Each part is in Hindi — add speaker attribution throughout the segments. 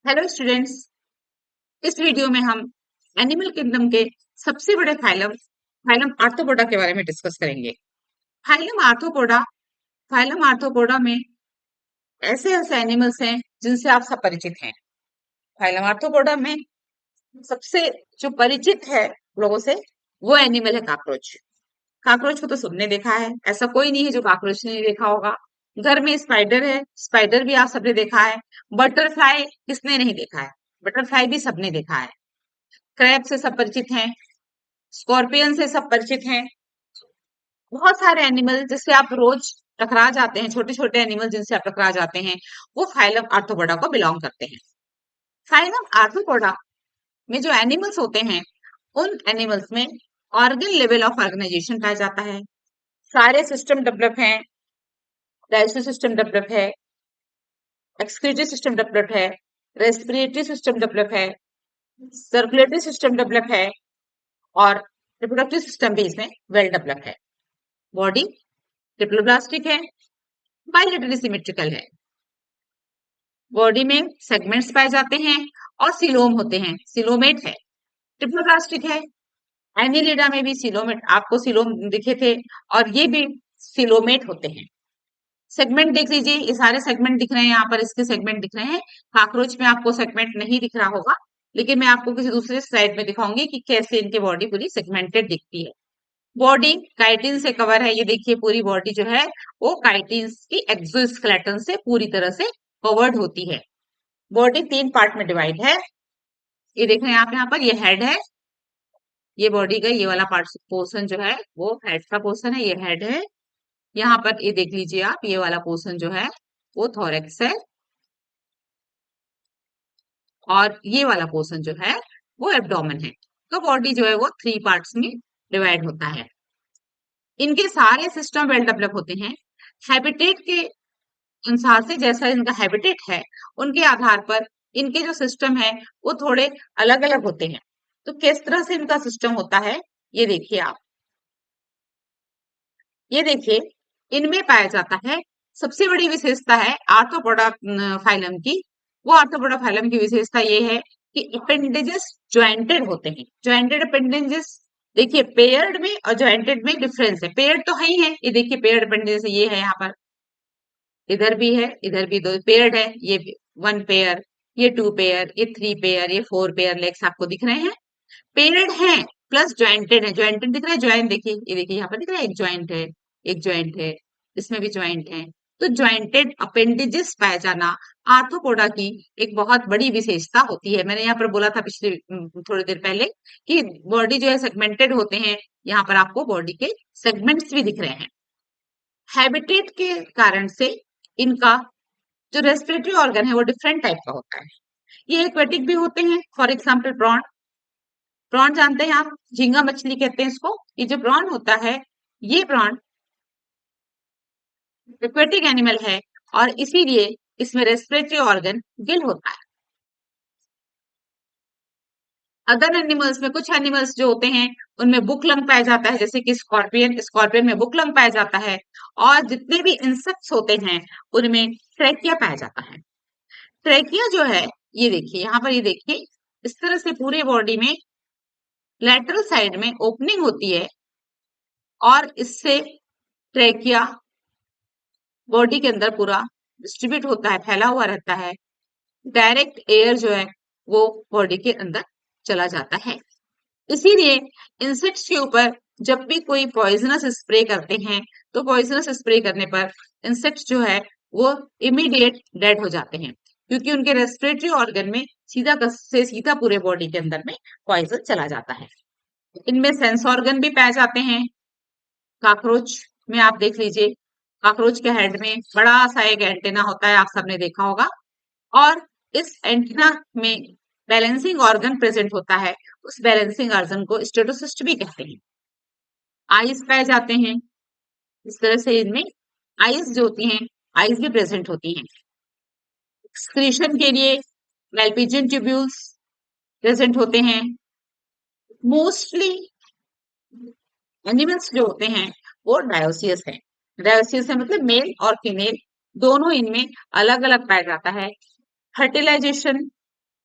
Speaker 1: Hello students. इस वीडियो में हम एनिमल किंगडम के सबसे बड़े फाइलम फाइलम आर्थ्रोपोडा के बारे में डिस्कस करेंगे। फाइलम आर्थ्रोपोडा में ऐसे ऐसे एनिमल्स हैं जिनसे आप सब परिचित हैं। फाइलम आर्थ्रोपोडा में सबसे जो परिचित है लोगों से वो एनिमल है काकरोच। काकरोच को तो सबने देखा है, ऐसा कोई नहीं है जो काकरोच नहीं देखा होगा। घर में स्पाइडर है, स्पाइडर भी आप सबने देखा है। बटरफ्लाई किसने नहीं देखा है? बटरफ्लाई भी सबने देखा है। क्रैब से सब परिचित हैं, स्कॉर्पियन से सब परिचित हैं। बहुत सारे एनिमल जिससे आप रोज टकरा जाते हैं, छोटे छोटे एनिमल जिनसे आप टकरा जाते हैं, वो फाइलम आर्थ्रोपोडा को बिलोंग करते हैं। फाइलम आर्थ्रोपोडा में जो एनिमल्स होते हैं, उन एनिमल्स में ऑर्गन लेवल ऑफ ऑर्गेनाइजेशन पाया जाता है। सारे सिस्टम डेवलप हैं, डाइजेस्टिव सिस्टम डेवलप है, एक्सक्रीटरी सिस्टम डेवलप है, रेस्पिरेटरी सिस्टम डेवलप है, सर्कुलेटरी सिस्टम डेवलप है और रिप्रोडक्टिव सिस्टम भी इसमें वेल डेवलप है। बॉडी ट्रिप्लोब्लास्टिक है, बाइलेटरली सिमेट्रिकल है। बॉडी में सेगमेंट्स पाए जाते हैं और सिलोम होते हैं, सिलोमेट है। ट्रिप्लोब्लास्टिक है। एनिलिडा में भी सिलोमेट, आपको सिलोम दिखे थे और ये भी सिलोमेट होते हैं। सेगमेंट देख लीजिए, ये सारे सेगमेंट दिख रहे हैं, यहाँ पर इसके सेगमेंट दिख रहे हैं। कॉकरोच में आपको सेगमेंट नहीं दिख रहा होगा, लेकिन मैं आपको किसी दूसरे स्लाइड में दिखाऊंगी कि कैसे इनकी बॉडी पूरी सेगमेंटेड दिखती है। बॉडी काइटिन से कवर है, ये देखिए पूरी बॉडी जो है वो काइटिन की एक्सोस्केलेटन से पूरी तरह से कवर्ड होती है। बॉडी 3 पार्ट में डिवाइड है। ये देख रहे हैं आप, यहाँ पर ये हेड है, ये बॉडी का ये वाला पार्ट पोर्शन जो है वो हेड का पोर्शन है, ये हेड है। यहाँ पर ये देख लीजिए आप, ये वाला पोर्शन जो है वो थोरैक्स है और ये वाला पोर्शन जो है वो एब्डोमेन है। तो बॉडी जो है वो 3 पार्ट्स में डिवाइड होता है। इनके सारे सिस्टम वेल डेवलप होते हैं। हैबिटेट के अनुसार से, जैसा इनका हैबिटेट है उनके आधार पर इनके जो सिस्टम है वो थोड़े अलग अलग होते हैं। तो किस तरह से इनका सिस्टम होता है ये देखिए आप। ये देखिए, इनमें पाया जाता है, सबसे बड़ी विशेषता है आर्थ्रोपोडा फाइलम की। वो आर्थ्रोपोडा फाइलम की विशेषता ये है कि अपेंडेजेस ज्वाइंटेड होते हैं। ज्वाइंटेड अपेंडेजेस, देखिए पेयर्ड में और ज्वाइंटेड में डिफरेंस है। पेयर्ड तो है ही है, ये देखिए पेयर्ड अपेंडेजेस ये है, यहाँ पर इधर भी है, इधर भी 2 पेयर्ड है। ये 1 पेयर, ये 2 पेयर, ये 3 पेयर, ये 4 पेयर लेग्स आपको दिख रहे हैं। पेयर्ड है प्लस ज्वाइंटेड है। ज्वाइंटेड दिख रहा है, ज्वाइंट देखिए, ये देखिए यहाँ पर दिख रहा है, एक ज्वाइंट है, एक ज्वाइंट है, इसमें भी ज्वाइंट है। तो ज्वाइंटेड अपेंडेजेस पाया जाना आर्थ्रोपोडा की एक बहुत बड़ी विशेषता होती है। मैंने यहाँ पर बोला था पिछले थोड़ी देर पहले कि बॉडी जो है सेगमेंटेड होते हैं। यहाँ पर आपको बॉडी के सेगमेंट्स भी दिख रहे हैं। हैबिटेट के कारण से इनका जो रेस्पिरेटरी ऑर्गन है वो डिफरेंट टाइप का होता है। ये एक्वेटिक भी होते हैं, फॉर एग्जाम्पल प्रॉन। प्रॉन जानते हैं आप, झींगा मछली कहते हैं इसको। ये जो प्रॉन होता है, ये प्रॉन एक्वेटिक एनिमल है और इसीलिए इसमें रेस्पिरेटरी ऑर्गन गिल होता है। अदर एनिमल्स में, कुछ एनिमल्स जो होते हैं उनमें बुक लंग पाया जाता है, जैसे कि स्कॉर्पियन, स्कॉर्पियन में बुक लंग पाया जाता है। और जितने भी इंसेक्ट्स होते हैं उनमें ट्रैकिया पाया जाता है। ट्रैकिया जो है, ये देखिए यहाँ पर, ये देखिए इस तरह से पूरे बॉडी में लेटरल साइड में ओपनिंग होती है और इससे ट्रैकिया बॉडी के अंदर पूरा डिस्ट्रीब्यूट होता है, फैला हुआ रहता है। डायरेक्ट एयर जो है वो बॉडी के अंदर चला जाता है। इसीलिए इंसेक्ट्स के ऊपर जब भी कोई पॉइजनस स्प्रे करते हैं, तो पॉइजनस स्प्रे करने पर इंसेक्ट्स जो है वो इमीडिएट डेड हो जाते हैं, क्योंकि उनके रेस्पिरेटरी ऑर्गन में सीधा पूरे बॉडी के अंदर में पॉइजन चला जाता है। इनमें सेंस ऑर्गन भी पाए जाते हैं। कॉकरोच में आप देख लीजिए, कॉकरोच के हेड में बड़ा सा एक एंटेना होता है, आप सबने देखा होगा। और इस एंटीना में बैलेंसिंग ऑर्गन प्रेजेंट होता है। उस बैलेंसिंग ऑर्गन को स्टेटोसिस्ट भी कहते हैं। आईज पाए जाते हैं, इस तरह से इनमें आईज जो होती हैं, आईज भी प्रेजेंट होती हैं। एक्सक्रीशन के लिए मैल्पिजियन ट्यूब्यूल्स प्रेजेंट होते हैं। मोस्टली एनिमल्स जो होते हैं वो डायोसियस है। डायोसियस है मतलब मेल और फीमेल दोनों इनमें अलग अलग पाया जाता है। फर्टिलाइजेशन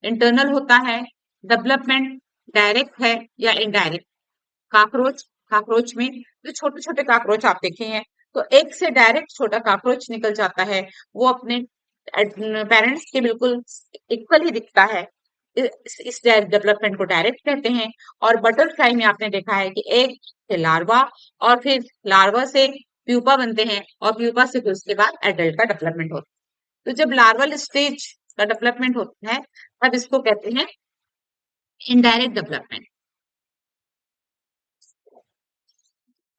Speaker 1: इंटरनल होता है, डेवलपमेंट डायरेक्ट है या इनडायरेक्ट। काकरोच, काकरोच में जो छोटे छोटे काकरोच आप देखे हैं, तो एक से डायरेक्ट छोटा काकरोच निकल जाता है, वो अपने पेरेंट्स के बिल्कुल इक्वल ही दिखता है। इस डेवलपमेंट को डायरेक्ट कहते हैं। और बटरफ्लाई में आपने देखा है कि एक से लार्वा, और फिर लार्वा से प्यूपा बनते हैं, और प्यूपा से फिर उसके बाद एडल्ट का डेवलपमेंट होता है। तो जब लार्वल स्टेज का डेवलपमेंट होता है, तब इसको कहते हैं इनडायरेक्ट डेवलपमेंट।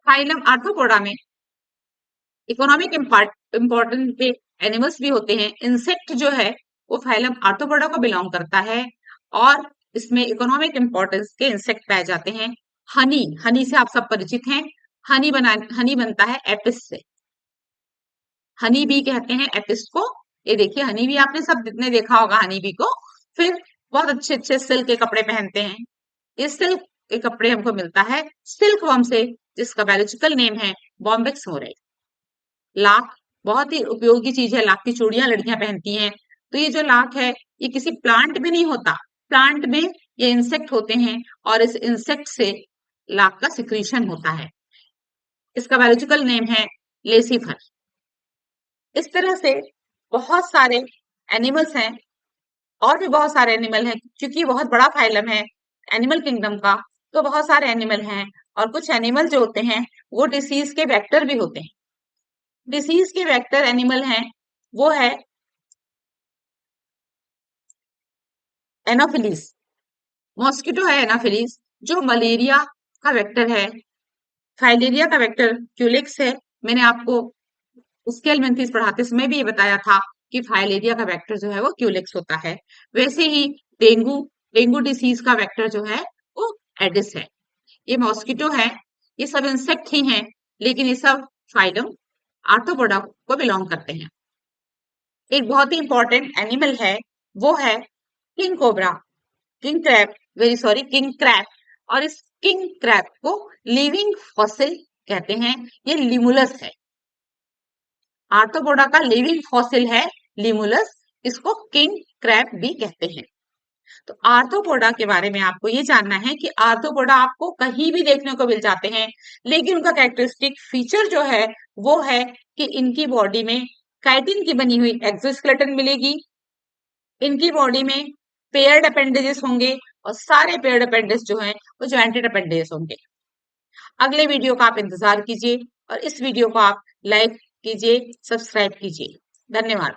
Speaker 1: फाइलम आर्थ्रोपोडा में इकोनॉमिक इम्पोर्टेंस पे एनिमल्स भी होते हैं। इंसेक्ट जो है वो फाइलम आर्थ्रोपोडा को बिलोंग करता है, और इसमें इकोनॉमिक इम्पोर्टेंस के इंसेक्ट पाए जाते हैं। हनी, हनी से आप सब परिचित हैं। हनी बनता है एपिस से। हनी बी कहते हैं एपिस को। ये देखिए हनी बी आपने सब जितने देखा होगा हनी बी को। फिर बहुत अच्छे अच्छे सिल्क के कपड़े पहनते हैं। ये सिल्क के कपड़े हमको मिलता है सिल्क वर्म से, जिसका बायोलॉजिकल नेम है बॉम्बेक्स मोरेई। लाख बहुत ही उपयोगी चीज है, लाख की चूड़ियां लड़कियां पहनती हैं। तो ये जो लाख है, ये किसी प्लांट में नहीं होता, प्लांट में ये इंसेक्ट होते हैं, और इस इंसेक्ट से लाख का सिक्रीशन होता है। इसका बायोलॉजिकल नेम है लेसिफर। इस तरह से बहुत सारे एनिमल्स हैं, और भी बहुत सारे एनिमल हैं, क्योंकि ये बहुत बड़ा फाइलम है एनिमल किंगडम का। तो बहुत सारे एनिमल हैं, और कुछ एनिमल जो होते हैं वो डिसीज के वेक्टर भी होते हैं। डिसीज के वेक्टर एनिमल हैं, वो है एनोफिलीज। मॉस्किटो है एनोफिलीज, जो मलेरिया का वेक्टर है। फाइलेरिया का वेक्टर क्यूलिक्स है। मैंने आपको उसके एलिमेंट्रीज पढ़ाते समय भी ये बताया था कि फाइलेरिया का वेक्टर जो है वो क्यूलिक्स होता है। वैसे ही डेंगू, डेंगू डिसीज का वेक्टर जो है वो एडिस है। ये मॉस्किटो है, ये सब इंसेक्ट ही हैं, लेकिन ये सब फाइलम आर्थ्रोपोडा को बिलोंग करते हैं। एक बहुत ही इंपॉर्टेंट एनिमल है, वो है king cobra, king crab, very sorry, king crab. और इस किंग क्रैब को लिविंग फॉसिल कहते हैं। ये लिमुलस है, आर्थ्रोपोडा का लिविंग फॉसिल है लिमुलस। इसको किंग क्रैब भी कहते हैं। तो आर्थ्रोपोडा के बारे में आपको ये जानना है कि आर्थ्रोपोडा आपको कहीं भी देखने को मिल जाते हैं, लेकिन उनका कैरेक्टरिस्टिक फीचर जो है वो है कि इनकी बॉडी में काइटिन की बनी हुई एक्सोस्केलेटन मिलेगी। इनकी बॉडी में पेयर्ड अपेंडेजेस होंगे, और सारे पेयर्ड अपेंडेज जो हैं वो जॉइंटेड अपेंडेजेस होंगे। अगले वीडियो का आप इंतजार कीजिए, और इस वीडियो को आप लाइक कीजिए, सब्सक्राइब कीजिए। धन्यवाद।